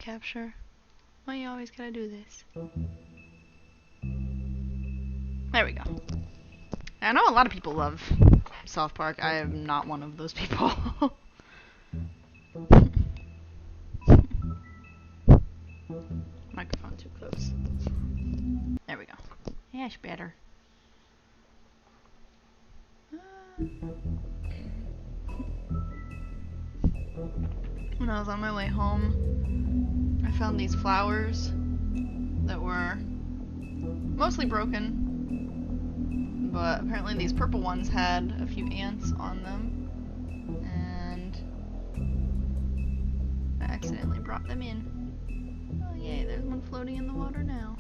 Capture. Why you always gotta do this? There we go. I know a lot of people love South Park. I am not one of those people. Microphone too close. There we go. Yeah, it's better. When I was on my way home, I found these flowers that were mostly broken, but apparently these purple ones had a few ants on them, and I accidentally brought them in. Oh yay, there's one floating in the water now.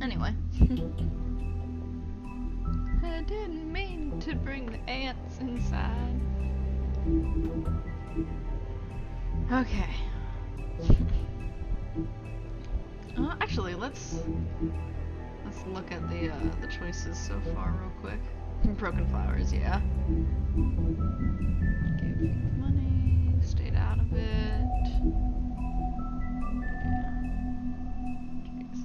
Anyway. I didn't mean to bring the ants inside. Okay. Actually, let's look at the choices so far real quick. Broken flowers, yeah. Gave money, stayed out of it. Yeah. Jeez.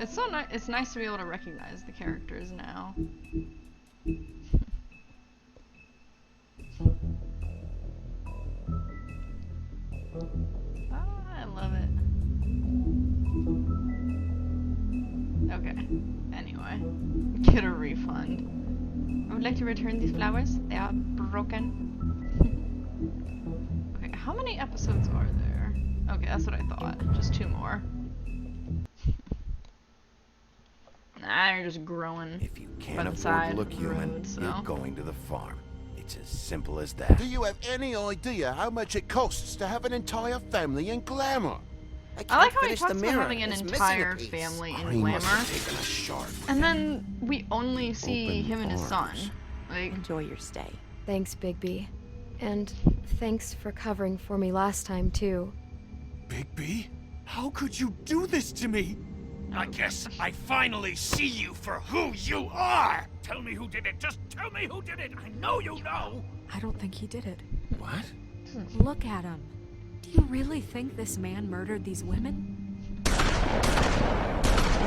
It's so nice. It's nice to be able to recognize the characters now. I love it. Okay. Anyway, get a refund. I would like to return these flowers. They are broken. Okay, how many episodes are there? Okay, that's what I thought. Just 2 more. Nah, you're just growing. If you can't afford to look human, so you're going to the farm. It's as simple as that. Do you have any idea how much it costs to have an entire family in glamour? I like how he talks about having an entire family in glamour, and then we only see him and his son. Like, enjoy your stay. Thanks, Bigby. And thanks for covering for me last time, too. Bigby? How could you do this to me? I guess I finally see you for who you are! Tell me who did it! Just tell me who did it! I know you know! I don't think he did it. What? Look at him. Do you really think this man murdered these women?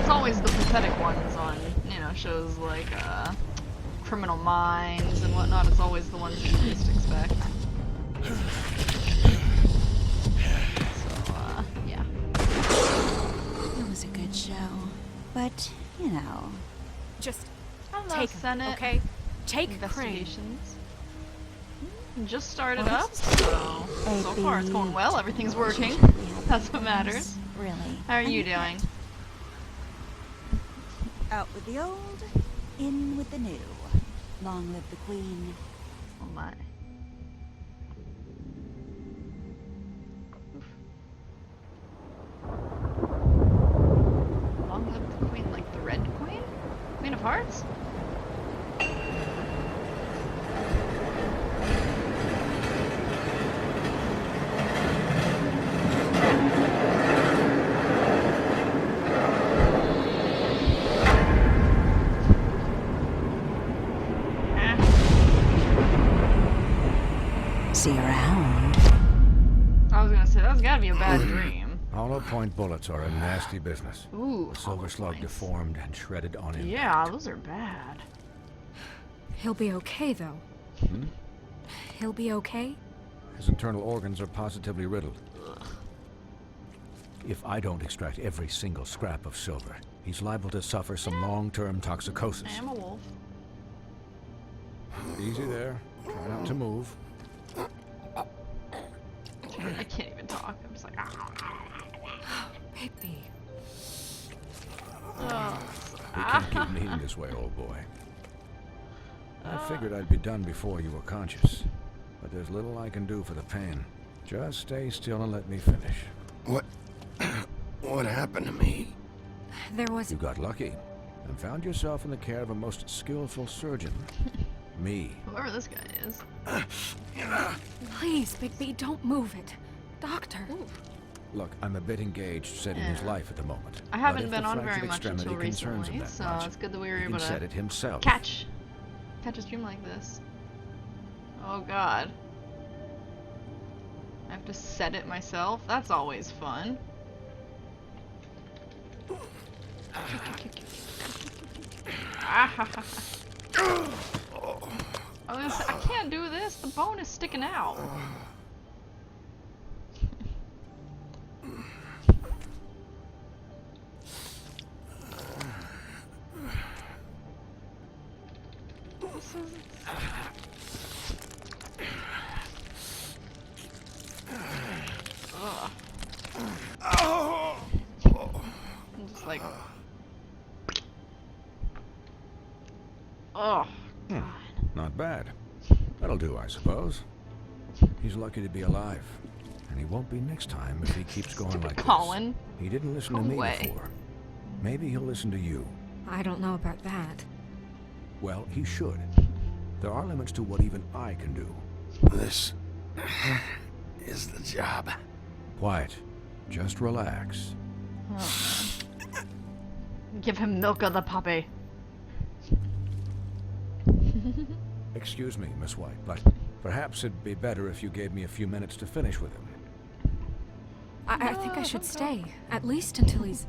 it's always the pathetic ones on, you know, shows like, Criminal Minds and whatnot. It's always the ones that you least expect. Yeah. It was a good show, but, you know. Just Hello, take him, Senate. okay? Take Crane. Investigations. Just started up, so far it's going well. Everything's working. That's what matters. Really. How are you doing? Out with the old, in with the new. Long live the queen. Oh my. Long live the queen, like the red queen? Queen of Hearts? See you around. I was gonna say, that's gotta be a bad dream. Hollow point bullets are a nasty business. Ooh, The silver slug points. deformed and shredded on impact. Yeah, those are bad. He'll be okay, though. Hmm? He'll be okay? His internal organs are positively riddled. If I don't extract every single scrap of silver, he's liable to suffer some long-term toxicosis. I am a wolf. Easy there. Try not to move. I can't even talk. I'm just like, Baby. You can't keep bleeding this way, old boy. I figured I'd be done before you were conscious. But there's little I can do for the pain. Just stay still and let me finish. What happened to me? There was... You got lucky and found yourself in the care of a most skillful surgeon. Me. Whoever this guy is. Please, Bigby, don't move it. Doctor. Ooh. Look, I'm a bit engaged saving his life at the moment. I haven't been on very much until recently, so it's good that we were able said to it himself. catch a stream like this. Oh god. I have to set it myself. That's always fun. I can't do this. The bone is sticking out. This is... Ugh. I'm just like... Oh, God. Not bad. That'll do, I suppose. He's lucky to be alive. And he won't be next time if he keeps going like Colin. this. He didn't listen Go to me away. before. Maybe he'll listen to you. I don't know about that. Well, he should. There are limits to what even I can do. This is the job. Quiet. Just relax. Oh, man. Give him milk of the puppy. Excuse me, Miss White, but perhaps it'd be better if you gave me a few minutes to finish with him. I think I should stay, at least until he's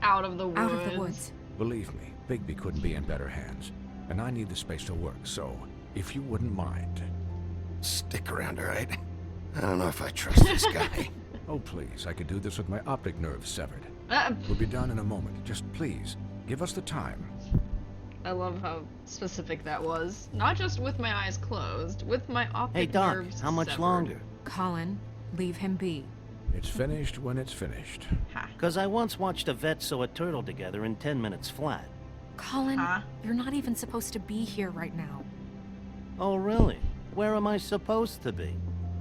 Out of the woods. out of the woods. Believe me, Bigby couldn't be in better hands. And I need the space to work, so if you wouldn't mind. Stick around, all right? I don't know if I trust this guy. Oh, please, I could do this with my optic nerve severed. We'll be done in a moment. Just please, give us the time. I love how specific that was. Not just with my eyes closed, with my optic Hey, Doc, nerves how much severed. longer? Colin, leave him be. It's finished when it's finished. Ha. Because I once watched a vet sew a turtle together in 10 minutes flat. Colin, Huh? you're not even supposed to be here right now. Oh, really? Where am I supposed to be?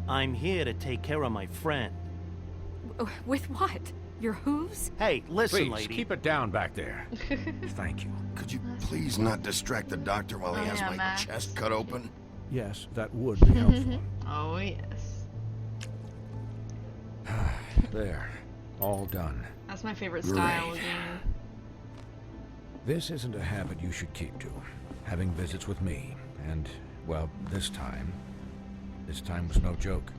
I'm here to take care of my friend. With what? Your hooves? Hey, listen, Please, lady. keep it down back there. Thank you. Could you please not distract the doctor while he Oh, has yeah, my Max. chest cut open? Yes, that would be helpful. Oh, yes. There. All done. That's my favorite style Great. again. This isn't a habit you should keep to. Having visits with me. And, well, this time was no joke.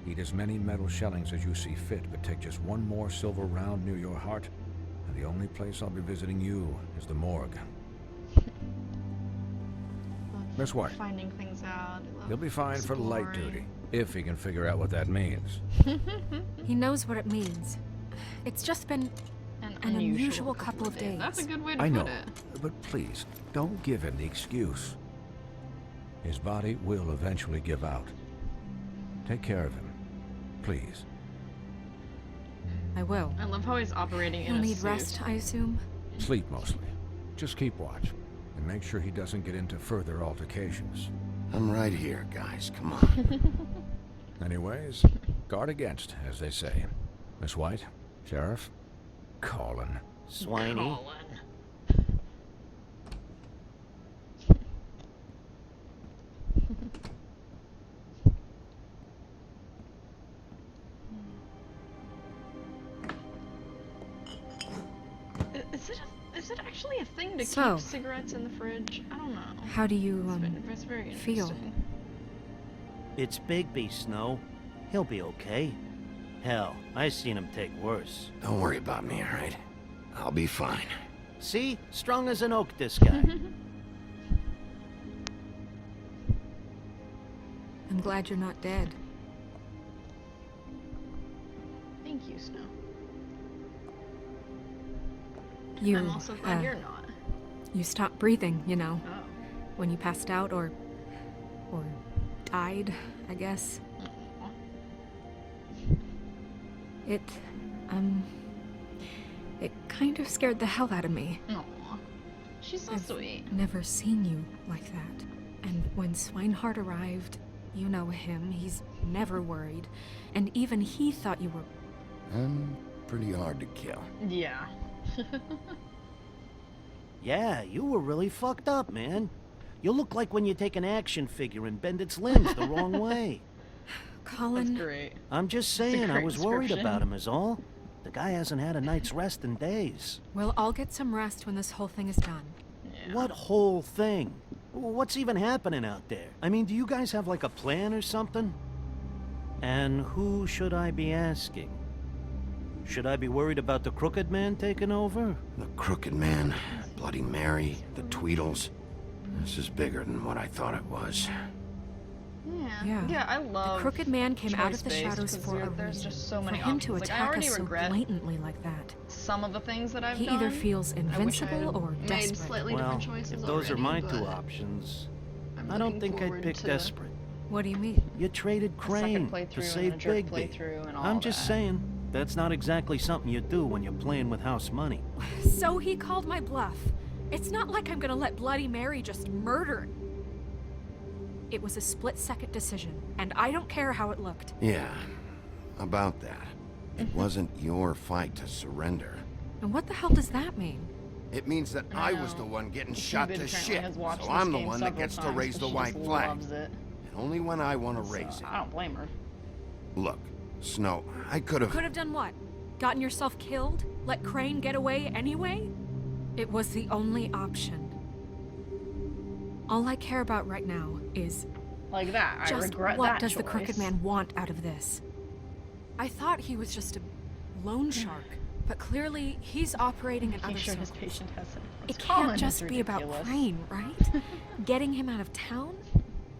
Eat as many metal shellings as you see fit, but take just one more silver round near your heart, and the only place I'll be visiting you is the morgue. Miss White, Finding things out. I love he'll be fine for light exploring. duty, if he can figure out what that means. He knows what it means. It's just been An An unusual couple of days. That's a good way to I put know, it. but please, don't give him the excuse. His body will eventually give out. Take care of him, please. I will. I love how he's operating in He'll a need suit. rest, I assume. Sleep mostly. Just keep watch, and make sure he doesn't get into further altercations. I'm right here, guys. Come on. Anyways, guard against, as they say. Miss White, Sheriff, Colin. Swiney. Colin. Is it actually a thing to So, keep cigarettes in the fridge? I don't know. How do you, It's very feel? interesting. It's Bigby, Snow. He'll be okay. Hell, I seen him take worse. Don't worry about me, all right? I'll be fine. See? Strong as an oak, this guy. I'm glad you're not dead. Thank you, Snow. You, I'm also glad you're not. you stopped breathing, you know, Oh. when you passed out or died, I guess. Aw. It kind of scared the hell out of me. Aw. She's so I've sweet. never seen you like that. And when Swinehart arrived, you know him, he's never worried. And even he thought you were... I'm pretty hard to kill. Yeah. Yeah, you were really fucked up, man. You look like when you take an action figure and bend its limbs the wrong way. That's Colin, great. I'm just saying, I great was worried description. about him is all. The guy hasn't had a night's rest in days. we'll all get some rest when this whole thing is done. Yeah. What whole thing? What's even happening out there? I mean, do you guys have like a plan or something? And who should I be asking? Should I be worried about the Crooked Man taking over? The Crooked Man, Bloody Mary, the Tweedles. This is bigger than what I thought it was. Yeah, I love The Crooked Man came out of the choice-based, shadows 'cause for a there's reason. just so For many him to options. Like, I attack already us so regret blatantly like that. some of the things that I've He done. either feels I wish I invincible had or made desperate. slightly Well, different choices if those are my already, two but options, I'm I don't looking think I'd forward pick to desperate. What do you mean? You traded a second Crane playthrough to and save a jerk Bigby. playthrough and all I'm just that. saying, that's not exactly something you do when you're playing with house money. So he called my bluff. It's not like I'm gonna let Bloody Mary just murder. It was a split-second decision, and I don't care how it looked. Yeah, about that. It wasn't your fight to surrender. And what the hell does that mean? It means that I was the know. one getting Cupid shot to apparently shit, has watched so this I'm the game one that several gets to times, raise but the she white just flag. loves it. And only when I want to So, raise it. I don't blame her. Look, Snow, I could have... Could have done what? Gotten yourself killed? Let Crane get away anyway? It was the only option. All I care about right now is Like that. I just regret what that does the choice. Crooked Man want out of this? I thought he was just a loan shark, but clearly he's operating in Making other sure his circles. patient has It Colin can't is just be about ridiculous. Crane, right? Getting him out of town?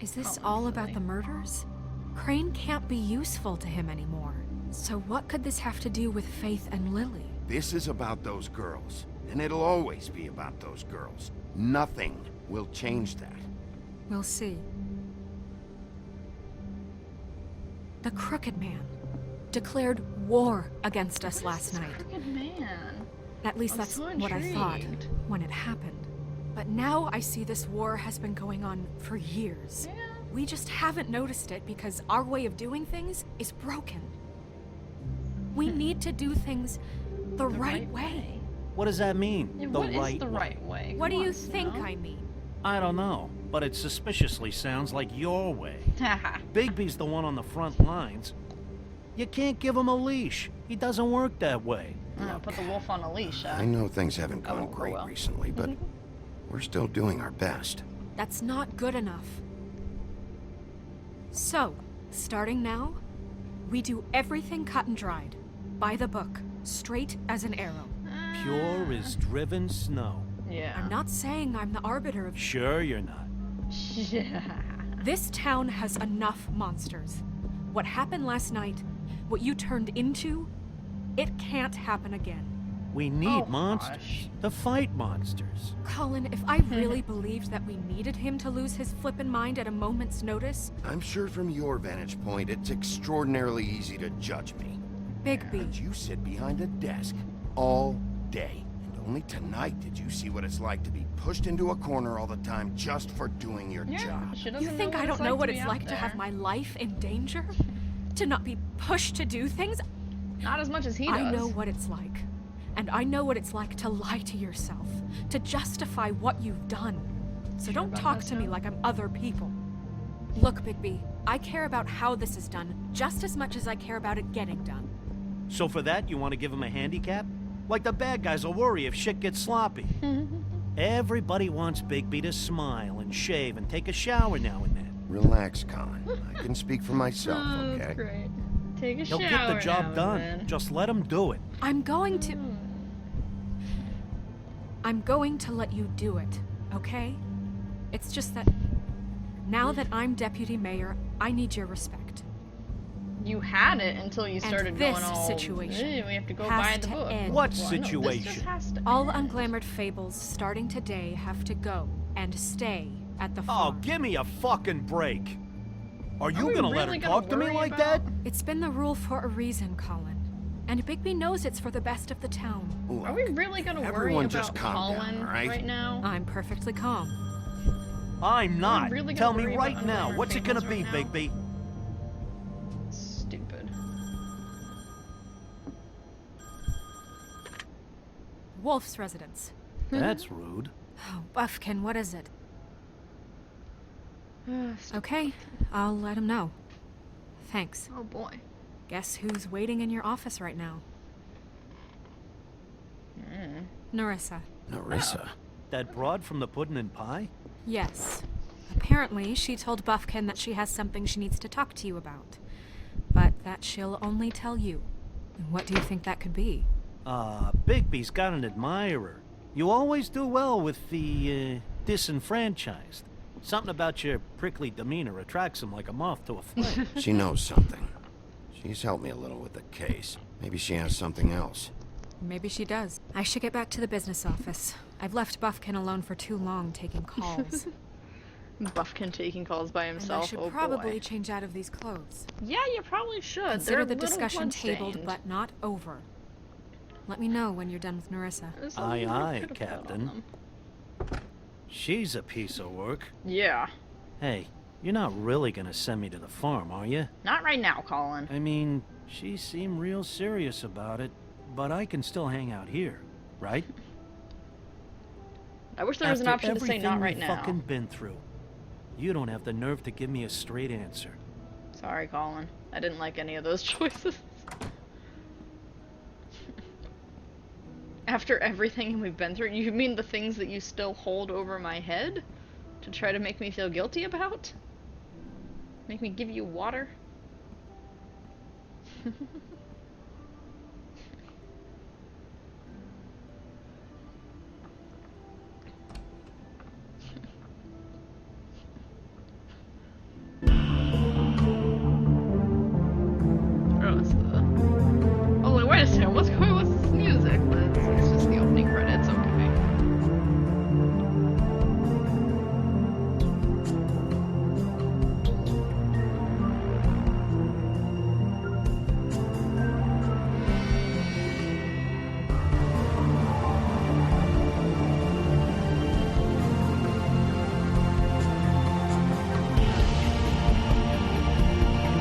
Is this Colin's all about silly. the murders? Crane can't be useful to him anymore. So what could this have to do with Faith and Lily? This is about those girls, and it'll always be about those girls. Nothing will change that. We'll see. The Crooked Man declared war against us last night. Crooked Man. At least I'm that's so what I thought intrigued. when it happened. But now I see this war has been going on for years. Yeah. We just haven't noticed it because our way of doing things is broken. We need to do things the right way. What does that mean? Yeah, the what is right the way? right way? What do Come you on, think Snow. I mean? I don't know, but it suspiciously sounds like your way. Haha. Bigby's the one on the front lines. You can't give him a leash. He doesn't work that way. Put the wolf on a leash. I know things haven't gone won't go great well. recently, but we're still doing our best. That's not good enough. So, starting now, we do everything cut and dried. By the book, straight as an arrow. Pure as driven snow. Yeah. I'm not saying I'm the arbiter of Sure you're not. Yeah. This town has enough monsters. What happened last night, what you turned into, it can't happen again. We need Oh, monsters gosh. to fight monsters. Colin, if I really believed that we needed him to lose his flippin' mind at a moment's notice, I'm sure from your vantage point, it's extraordinarily easy to judge me. Bigby, But you sit behind a desk all day. And only tonight did you see what it's like to be pushed into a corner all the time just for doing your Yeah. job. She doesn't you think know I what don't know what to it's be like out to have there. my life in danger? To not be pushed to do things? Not as much as he does. I know what it's like. And I know what it's like to lie to yourself, to justify what you've done. So don't about talk that, to me Snow? like I'm other people. Look, Bigby, I care about how this is done just as much as I care about it getting done. So for that, you want to give him a handicap? Like the bad guys will worry if shit gets sloppy. Everybody wants Bigby to smile and shave and take a shower now and then. Relax, Colin. I can speak for myself, Oh, okay? that's great. Take a He'll shower get the now job and done. then. Just let him do it. I'm going to let you do it, okay? It's just that now that I'm deputy mayor, I need your respect. You had it until you And started this going all. situation "Eh, we have to go has buy the to book. end. What Well, no, this situation? just has to All end. unglamored fables starting today have to go and stay at the Oh, farm. give me a fucking break. Are you we gonna let really her gonna talk to me worry like about- that? It's been the rule for a reason, Colin. And Bigby knows it's for the best of the town. Look, Are we really gonna worry everyone about just calm Colin down, all right? now? I'm perfectly calm. I'm not. really gonna Tell me worry right about now, unglamored what's it gonna fables be, right now? Bigby? Stupid. Wolf's residence. That's rude. Oh, Buffkin, what is it? Okay, I'll let him know. Thanks. Oh boy. Guess who's waiting in your office right now? Narissa. Narissa. That broad from the puddin' and pie? Yes. Apparently, she told Buffkin that she has something she needs to talk to you about. But that she'll only tell you. And what do you think that could be? Bigby's got an admirer. You always do well with the, disenfranchised. Something about your prickly demeanor attracts him like a moth to a flame. She knows something. She's helped me a little with the case. Maybe she has something else. Maybe she does. I should get back to the business office. I've left Buffkin alone for too long taking calls. Buffkin taking calls by And himself. I should oh probably boy. change out of these clothes. Yeah, you probably should. They're Consider a the little discussion tabled, bloodstained. but not over. Let me know when you're done with Narissa. There's a Aye, little aye, bit of blood on Captain. them. She's a piece of work. Yeah. Hey, you're not really gonna send me to the farm, are you? Not right now, Colin. I mean, she seemed real serious about it, but I can still hang out here, right? I wish there was an After option to say not everything right we've now. fucking been through, you don't have the nerve to give me a straight answer. Sorry, Colin. I didn't like any of those choices. After everything we've been through, you mean the things that you still hold over my head? To try to make me feel guilty about? Make me give you water? Oh, it's the... Oh, wait, wait a second. What's going on with this music? It's just the opening credits, okay.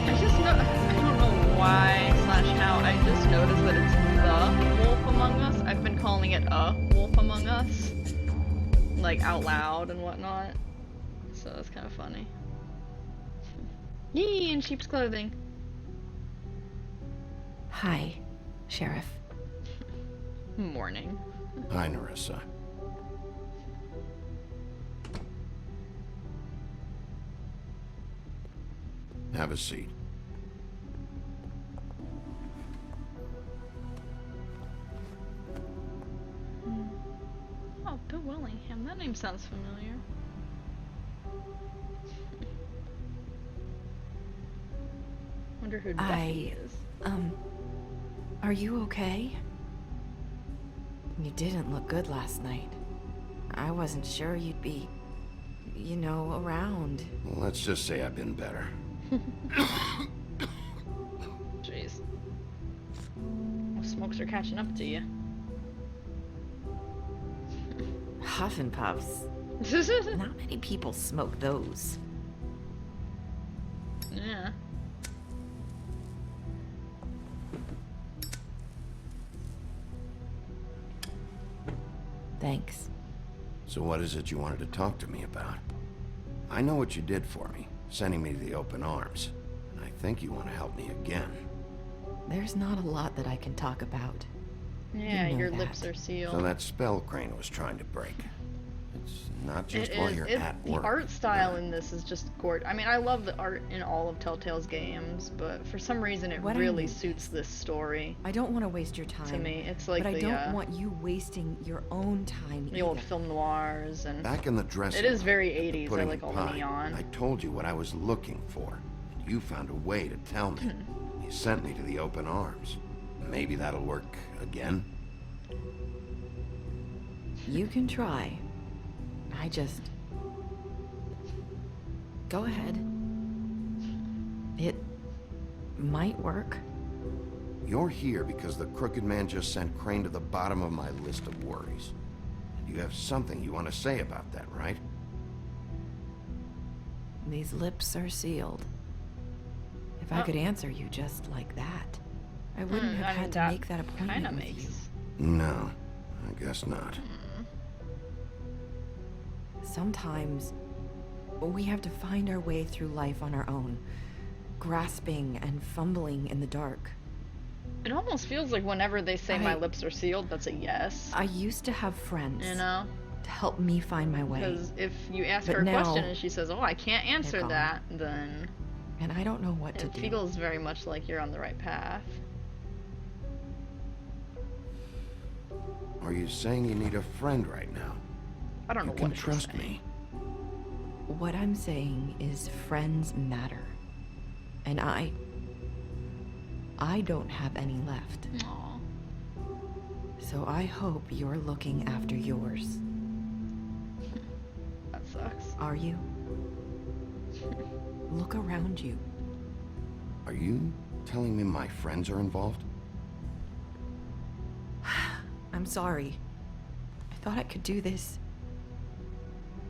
I don't know why / how, I just noticed that it's the Wolf Among Us. I've been calling it a Wolf Among Us. Like, out loud and whatnot. So that's kind of funny. Yee, in sheep's clothing. Hi, Sheriff. Morning. Hi, Narissa. Have a seat. Oh, Bill Willingham. That name sounds familiar. Wonder who Becky is. Are you okay? You didn't look good last night. I wasn't sure you'd be, you know, around. Well, let's just say I've been better. Jeez. Well, smokes are catching up to you. Huff and puffs. Not many people smoke those. Yeah. Thanks. So what is it you wanted to talk to me about? I know what you did for me, sending me to the open arms. And I think you want to help me again. There's not a lot that I can talk about. Yeah, You know your that. lips are sealed. So that spell Crane was trying to break. It's not just while you're at the work. art style in this is just gorgeous. I mean, I love the art in all of Telltale's games, but for some reason it What I really need- suits this story I don't want to waste your time. to me. It's like but I the, don't want you wasting your own time the old either. film noirs, and Back in the dressing it is room, very 80s. I putting like in all the pine, neon. I told you what I was looking for, and you found a way to tell me. You sent me to the open arms. Maybe that'll work again. You can try. I just... Go ahead. It might work. You're here because the crooked man just sent Crane to the bottom of my list of worries. And you have something you want to say about that, right? These lips are sealed. If I could answer you just like that, I wouldn't have I mean, had to that make that appointment kind of with makes. you. No, I guess not. Sometimes we have to find our way through life on our own, grasping and fumbling in the dark. It almost feels like whenever they say my I- lips are sealed, that's a yes. I used to have friends You know? to help me find my way. Because if you ask But her a now, question and she says, "Oh, I can't answer gone. that," then and I don't know what to It do. feels very much like you're on the right path. Are you saying you need a friend right now? I don't know You can what she's trust saying. me. What I'm saying is friends matter. And I don't have any left. Aw. So I hope you're looking after yours. That sucks. Are you? Look around you. Are you telling me my friends are involved? I'm sorry. I thought I could do this.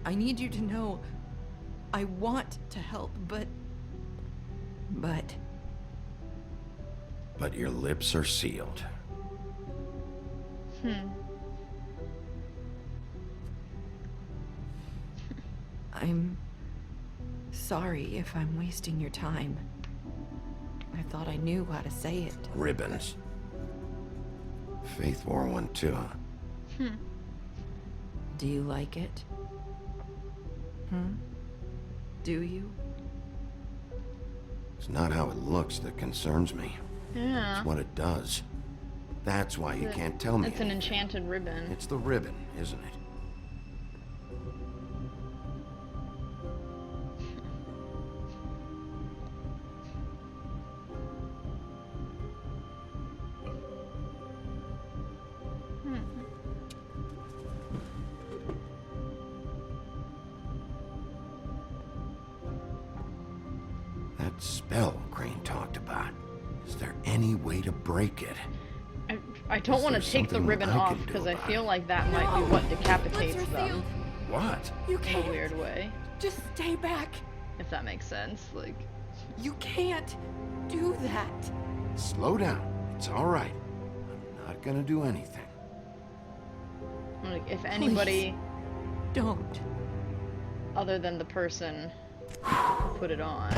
I need you to know I want to help, but... But your lips are sealed. I'm sorry if I'm wasting your time. I thought I knew how to say it. Ribbons. Faith wore one too, huh? Do you like it? Do you? It's not how it looks that concerns me. Yeah. It's what it does. That's why you can't tell me It's an anything. enchanted ribbon. It's the ribbon, isn't it? That spell Crane talked about. Is there any way to break it? I don't Is want there to take the something ribbon I off can do because I about feel it? like that might be what decapitates them What? You in a can't. weird way. Just stay back. If that makes sense. Like, You can't do that. Slow down. It's all right. I'm not gonna do anything. if anybody Don't. other than the person who put it on.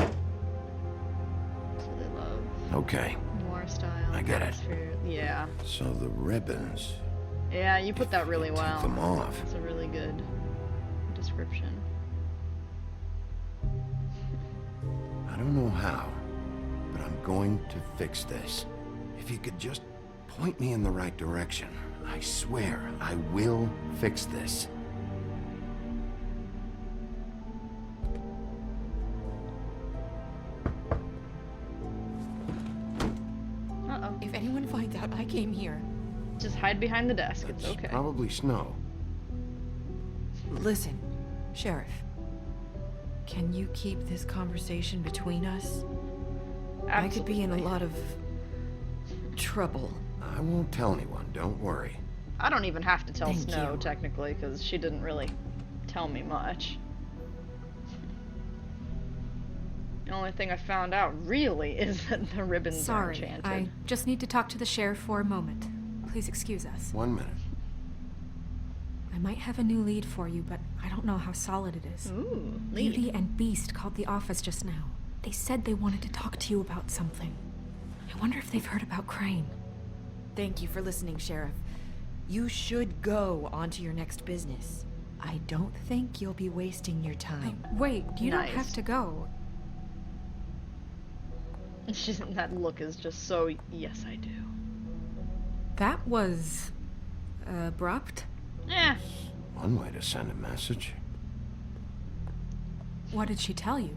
So they love Okay. noir style. I get it. atmosphere. Yeah. So the ribbons. Yeah, you put that really Take well. them off. That's a really good description. I don't know how, but I'm going to fix this. If you could just point me in the right direction, I swear I will fix this. Uh-oh. If anyone finds out I came here, Just hide behind the desk. It's That's okay. probably snow. listen, Sheriff. Can you keep this conversation between us? I could be in a Absolutely. lot of trouble. I won't tell anyone, don't worry. I don't even have to tell Thank Snow, you. technically, because she didn't really tell me much. The only thing I found out, really, is that the ribbons are Sorry, enchanted. I just need to talk to the sheriff for a moment. Please excuse us. 1 minute. I might have a new lead for you, but I don't know how solid it is. Ooh, Beauty lead. and Beast called the office just now. They said they wanted to talk to you about something. I wonder if they've heard about Crane. Thank you for listening, Sheriff. You should go on to your next business. I don't think you'll be wasting your time. Wait, you don't have Nice. to go. That look is just so, yes, I do. That was abrupt. Eh, One way to send a message. What did she tell you?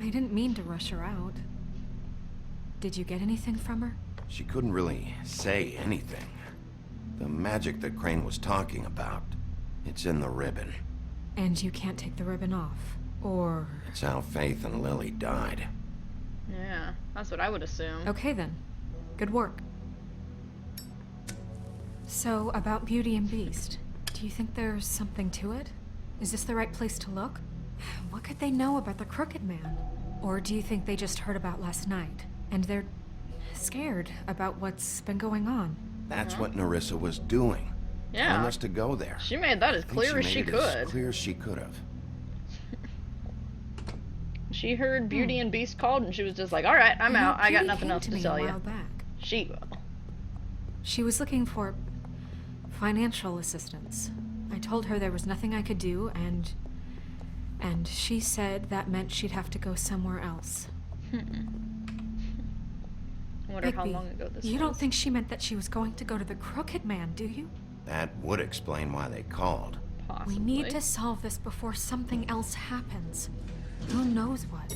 I didn't mean to rush her out. Did you get anything from her? She couldn't really say anything. The magic that Crane was talking about, it's in the ribbon. And you can't take the ribbon off. Or... It's how Faith and Lily died. yeah, that's what I would assume. Okay then. Good work. So, about Beauty and Beast, do you think there's something to it? Is this the right place to look? What could they know about the Crooked Man? Or do you think they just heard about last night, and they're scared about what's been going on? That's what Narissa was doing. Yeah. Telling us to go there. She made that as I think clear as made she it could. As clear as she could have. She heard Beauty and Beast called, and she was just like, "All right, I'm You know, out. I got Beauty nothing came else to to me tell a you." while back. She will. She was looking for financial assistance. I told her there was nothing I could do, and she said that meant she'd have to go somewhere else. I wonder how Bigby, long ago this was. you don't think she meant that she was going to go to the Crooked Man, do you? That would explain why they called. Possibly. We need to solve this before something else happens. Who knows what?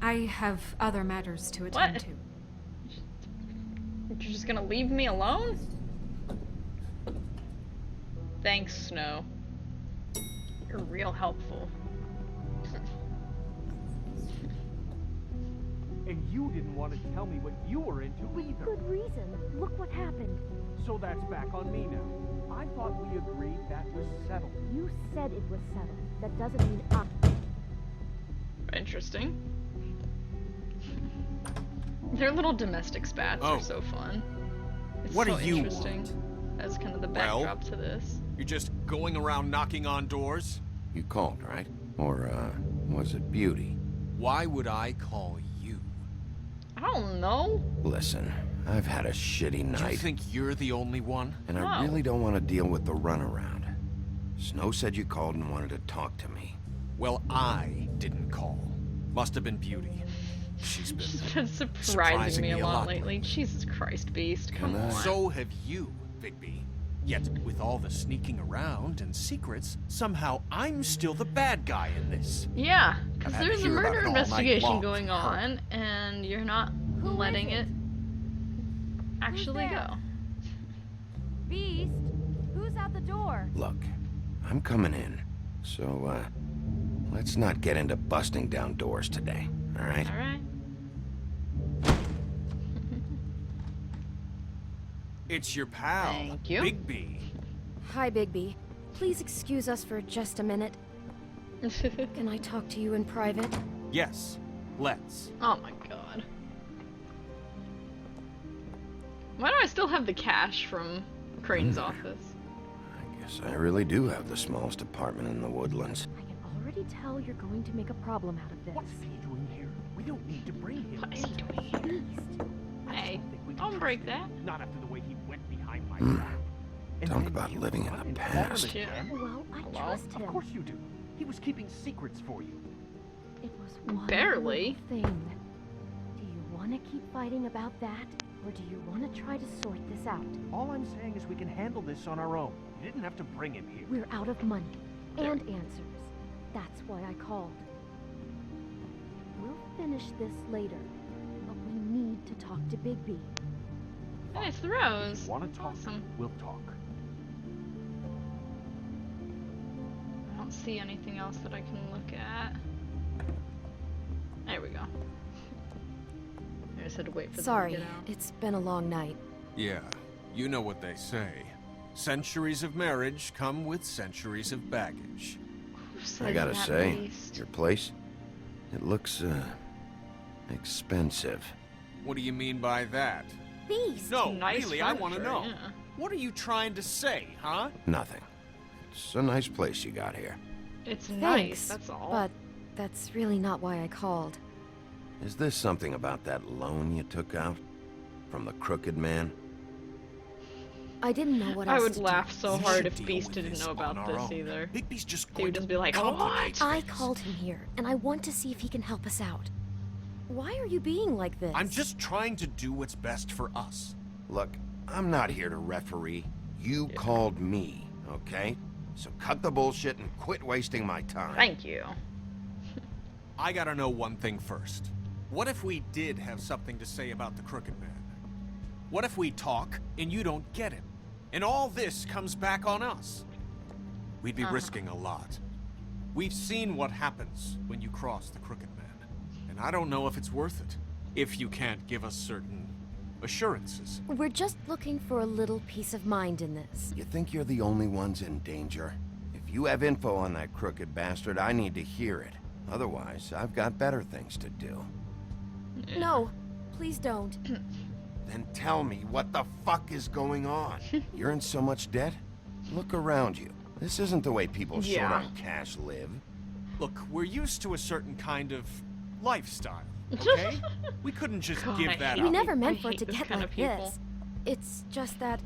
I have other matters to attend What? to. You're just gonna leave me alone? Thanks, Snow. You're real helpful. And you didn't want to tell me what you were into either. Good reason. Look what happened. So that's back on me now. I thought we agreed that was settled. You said it was settled. That doesn't mean I... Interesting. Their little domestic spats Oh. are so fun. It's What so do you interesting. want? That's kind of the Well? backdrop to this. You're just going around knocking on doors? You called, right? Or, was it Beauty? Why would I call you? I don't know. Listen, I've had a shitty Do you night, think you're the only one? and I No. really don't want to deal with the runaround. Snow said you called and wanted to talk to me. Well, I didn't call. Must have been Beauty. She's been She's been surprising surprising me a me a lot lot lately. Jesus Christ, Beast. Come Can I- on. So have you, Bigby. Yet, with all the sneaking around and secrets, somehow I'm still the bad guy in this. Yeah, because I've had to there's a hear about murder it all night investigation long. going on, and you're not letting it actually there? go. Beast, who's at the door? Look, I'm coming in, so, let's not get into busting down doors today, all right? All right. It's your pal, Thank you. Bigby. Hi, Bigby. Please excuse us for just a minute. Can I talk to you in private? Yes, let's. Oh my god. Why do I still have the cash from Crane's office? I guess I really do have the smallest apartment in the woodlands. I can already tell you're going to make a problem out of this. What's he doing here? We don't need to bring him What is he into doing this. here? Beast. Hey, don't think we can don't trust break him. that. Not after the way he went behind my Hmm. back. And Talk then about you living in run the and past. call him Yeah. again. Well, I Hello? trust him. Of course you do. He was keeping secrets for you. It was one Barely. little thing. Do you want to keep fighting about that? Or do you want to try to sort this out? All I'm saying is we can handle this on our own. You didn't have to bring him here. We're out of money and answers. That's why I called. We'll finish this later, but we need to talk to Bigby. Nice, the rose. Want to talk? Awesome. We'll talk. I don't see anything else that I can look at. There we go. I just had to wait for Sorry, them to get out. it's been a long night. Yeah, you know what they say. Centuries of marriage come with centuries of baggage. Who I says gotta that, say, Beast? your place, it looks, expensive. What do you mean by that? Beast! No, Nice really, I want to furniture, know. yeah. What are you trying to say, huh? Nothing. It's a nice place you got here. It's Thanks, nice, that's all. but that's really not why I called. Is this something about that loan you took out? From the Crooked Man? I didn't know what I else would to laugh so We hard should if deal Beast with didn't this know about on our this own. either. Bigby's just He going would just to be like, complicate "What?" I things. called him here, and I want to see if he can help us out. Why are you being like this? I'm just trying to do what's best for us. Look, I'm not here to referee. You called me, okay? So cut the bullshit and quit wasting my time. Thank you. I gotta know one thing first. What if we did have something to say about the Crooked Man? What if we talk and you don't get him? And all this comes back on us? We'd be risking a lot. We've seen what happens when you cross the Crooked Man. And I don't know if it's worth it. If you can't give us certain assurances. We're just looking for a little peace of mind in this. You think you're the only ones in danger? If you have info on that crooked bastard, I need to hear it. Otherwise, I've got better things to do. No, please don't. Then tell me what the fuck is going on. You're in so much debt? Look around you. This isn't the way people short Yeah. on cash live. Look, we're used to a certain kind of lifestyle, okay? We couldn't just God, I give that hate We up. never meant I for it hate to this get kind like of people. this. It's just that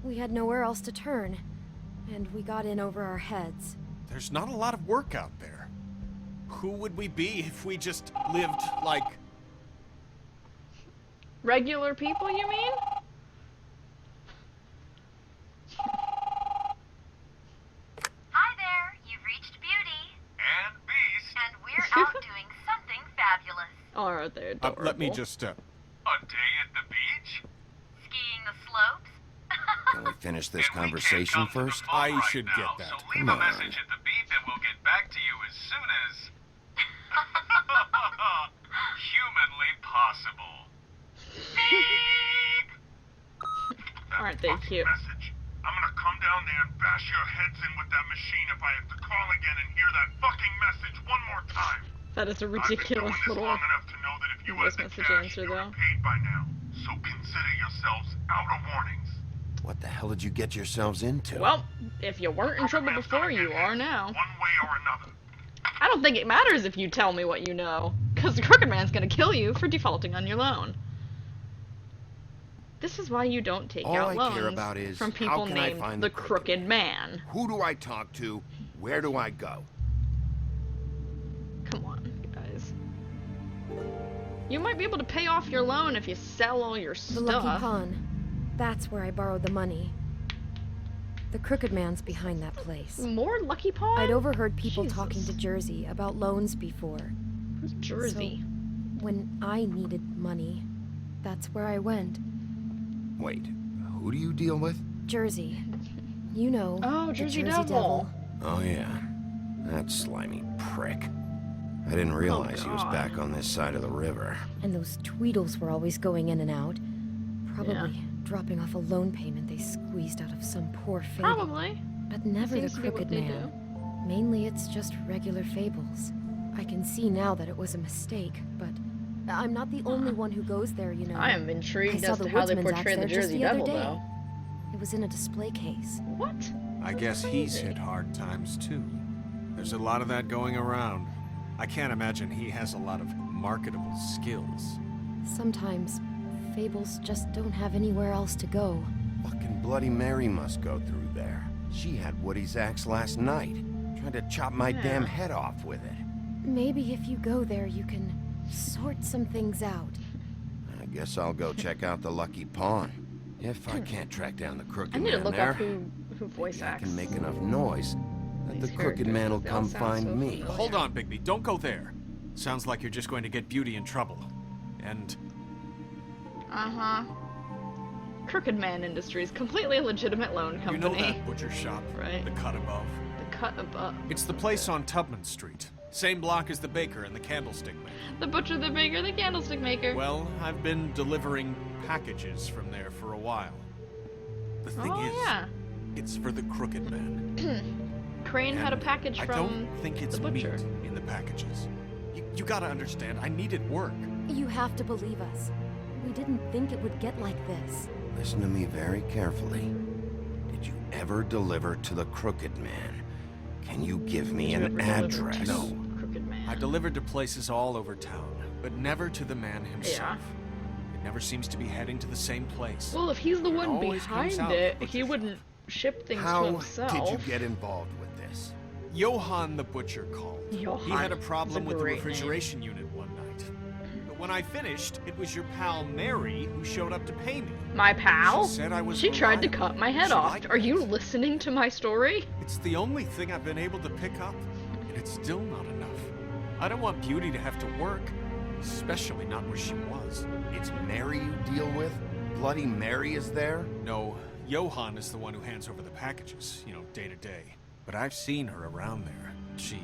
we had nowhere else to turn, and we got in over our heads. There's not a lot of work out there. Who would we be if we just lived like... Regular people, you mean? Hi there, you've reached Beauty. And Beast. And we're out doing something fabulous. Or they're adorable. Let me just, A day at the beach? Skiing the slopes. Can we finish this conversation first? I should get that. So Come on. at the beep and we'll get back to you as soon as... humanly possible. Beep! Aren't they cute? Message. I'm gonna come down there and bash your heads in with that machine if I have to call again and hear that fucking message one more time. That is a ridiculous little long enough to know that if you voice had the message cash, answer, you though. were paid by now. So consider yourselves out of warnings. What the hell did you get yourselves into? Well, if you weren't in trouble before, you are now. One way or another. I don't think it matters if you tell me what you know, because the Crooked Man's gonna kill you for defaulting on your loan. This is why you don't take All out I loans care about is, from how people can I named find the the Crooked Man. Who do I talk to? Where do I go? Come on, guys. You might be able to pay off your loan if you sell all your The stuff. Lucky Pawn. That's where I borrowed the money. The Crooked Man's behind that place. More Lucky Pawn? I'd overheard people Jesus. talking to Jersey about loans before. Who's Jersey? So, when I needed money, that's where I went. Wait, who do you deal with? Jersey. You know, Oh, the Jersey Jersey Devil. Oh yeah, that slimy prick. I didn't realize he was God. back on this side of the river. And those Tweedles were always going in and out. Probably Yeah. dropping off a loan payment they squeezed out of some poor fable. Probably. But never Seems the to be what Crooked they Man. Mainly it's just regular fables. I can see now that it was a mistake, but I'm not the only one who goes there, you know. I am intrigued I saw as the to how they Woodsman's portray axe the there just Jersey the other Devil, day. though. It was in a display case. What? I guess he's hit hard times too. There's a lot of that going around. I can't imagine he has a lot of marketable skills. Sometimes fables just don't have anywhere else to go. Fucking Bloody Mary must go through there. She had Woody's axe last night. Tried to chop my damn head off with it. Maybe if you go there, you can sort some things out. I guess I'll go check out the Lucky Pawn. If I can't track down the Crooked I need to Man look there, up who voice maybe I acts. can make enough noise that the these Crooked Man will characters. They all come sound find so me. familiar. Hold on, Bigby, don't go there. Sounds like you're just going to get Beauty in trouble. And Uh-huh. Crooked Man Industries, completely legitimate loan you company. know that butcher shop, Right. the cut above? The cut above. It's the place on Tubman Street. Same block as the baker and the candlestick maker. The butcher, the baker, the candlestick maker. Well, I've been delivering packages from there for a while. The thing Oh, is, yeah. it's for the Crooked Man. Crane had a And package I from don't think it's the meat butcher. in the packages. You gotta understand, I needed work. You have to believe us. We didn't think it would get like this. Listen to me very carefully. Did you ever deliver to the Crooked Man? Can you give me Did an you ever deliver address? to the Crooked Man. I delivered to places all over town, but never to the man himself. It never seems to be heading to the same place. Well, if he's the It one always behind comes out it, of the he butcher wouldn't ship things to How himself. did you get involved with this? Johann the butcher called. Johann. He had a That's problem a with the great name. refrigeration unit one night. But when I finished, it was your pal Mary who showed up to pay me. My pal? She said I was She tried to reliable. cut my head She off. liked Are that. you listening to my story? It's the only thing I've been able to pick up, and it's still not enough. I don't want Beauty to have to work, especially not where she was. It's Mary you deal with? Bloody Mary is there? No, Johann is the one who hands over the packages, day to day. But I've seen her around there. She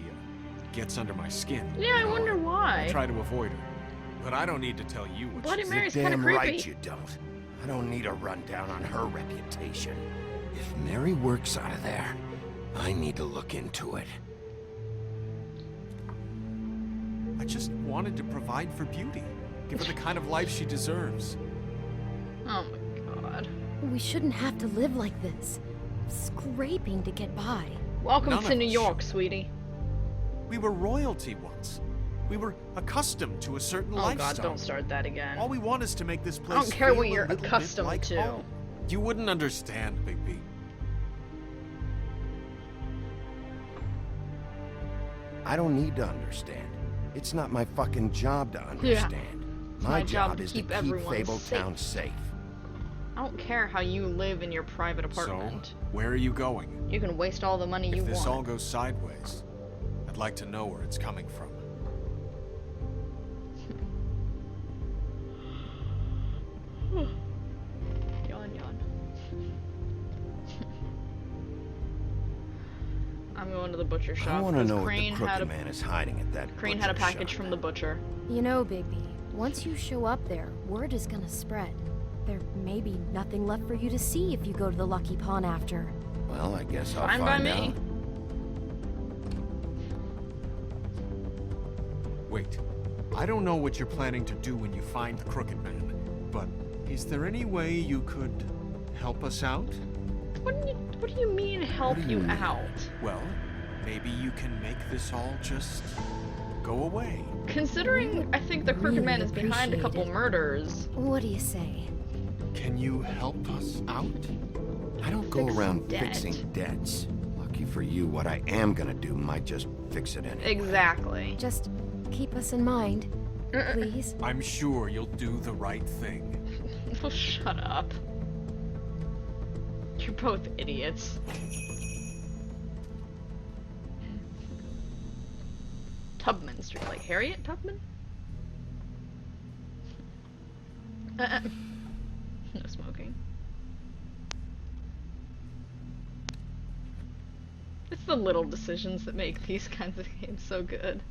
gets under my skin. Yeah, I wonder why. I try to avoid her. But I don't need to tell you what Bloody she's... Mary's You're kind of damn creepy. right you don't. I don't need a rundown on her reputation. If Mary works out of there, I need to look into it. I just wanted to provide for Beauty. Give her the kind of life she deserves. Oh my god. We shouldn't have to live like this. Scraping to get by. Welcome None to of New us York, sweetie. We were royalty once. We were accustomed to a certain Oh lifestyle. god, don't start that again. All we want is to make this place I don't care feel what a you're little bit accustomed like to. home. You wouldn't understand, Bigby. I don't need to understand. It's not my fucking job to understand. My job is to keep Fabletown safe. I don't care how you live in your private apartment. So, where are you going? You can waste all the money you want. If this all goes sideways, I'd like to know where it's coming from. Yawn, yawn. I'm going to the butcher shop. I want to know what the Crane Crooked Man is hiding at that Crane had a butcher package shop. from the butcher. You know, Bigby, once you show up there, word is gonna spread. There may be nothing left for you to see if you go to the Lucky Pawn after. Well, I guess I'll Fine find by out. me. Wait, I don't know what you're planning to do when you find the Crooked Man, but is there any way you could help us out? What do you mean help you out? Well, maybe you can make this all just go away. Considering I think the Crooked Man is behind a couple murders. What do you say? Can you help us out? I don't go around debt. fixing debts. Lucky for you, what I am gonna do might just fix it anyway. Exactly. Just keep us in mind, please. I'm sure you'll do the right thing. Oh, shut up. You're both idiots. Tubman Street, like Harriet Tubman? No smoking. It's the little decisions that make these kinds of games so good.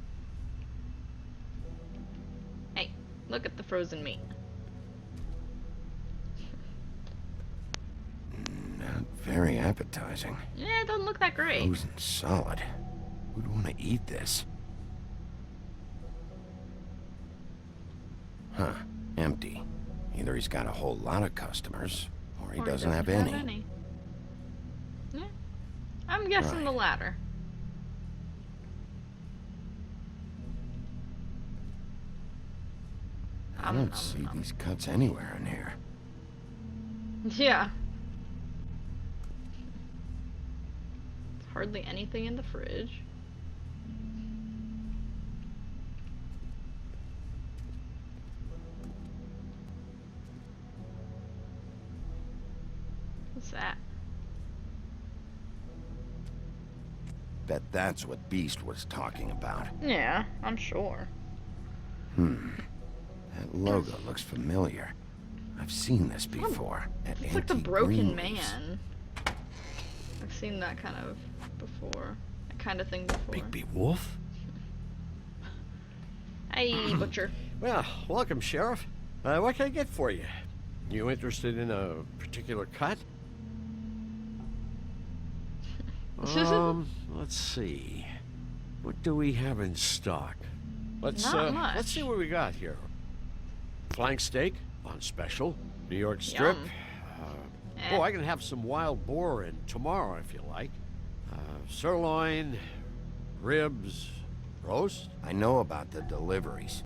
Hey, look at the frozen meat. Not very appetizing. Yeah, it doesn't look that great. Frozen solid. Who'd want to eat this? Huh. Empty. Either he's got a whole lot of customers, or he doesn't have any. Yeah. I'm guessing Right. the latter. I don't see these cuts anywhere in here. Yeah. There's hardly anything in the fridge. What's that? Bet that's what Beast was talking about. Yeah, I'm sure. That logo looks familiar. I've seen this before. It's like the Broken Man. I've seen that kind of before. That kind of thing before. Bigby Wolf? Hey, Butcher. Well, welcome, Sheriff. What can I get for you? You interested in a particular cut? Let's see. What do we have in stock? Let's see what we got here. Flank steak on special. New York strip. Yum. I can have some wild boar in tomorrow if you like. Sirloin, ribs, roast. I know about the deliveries.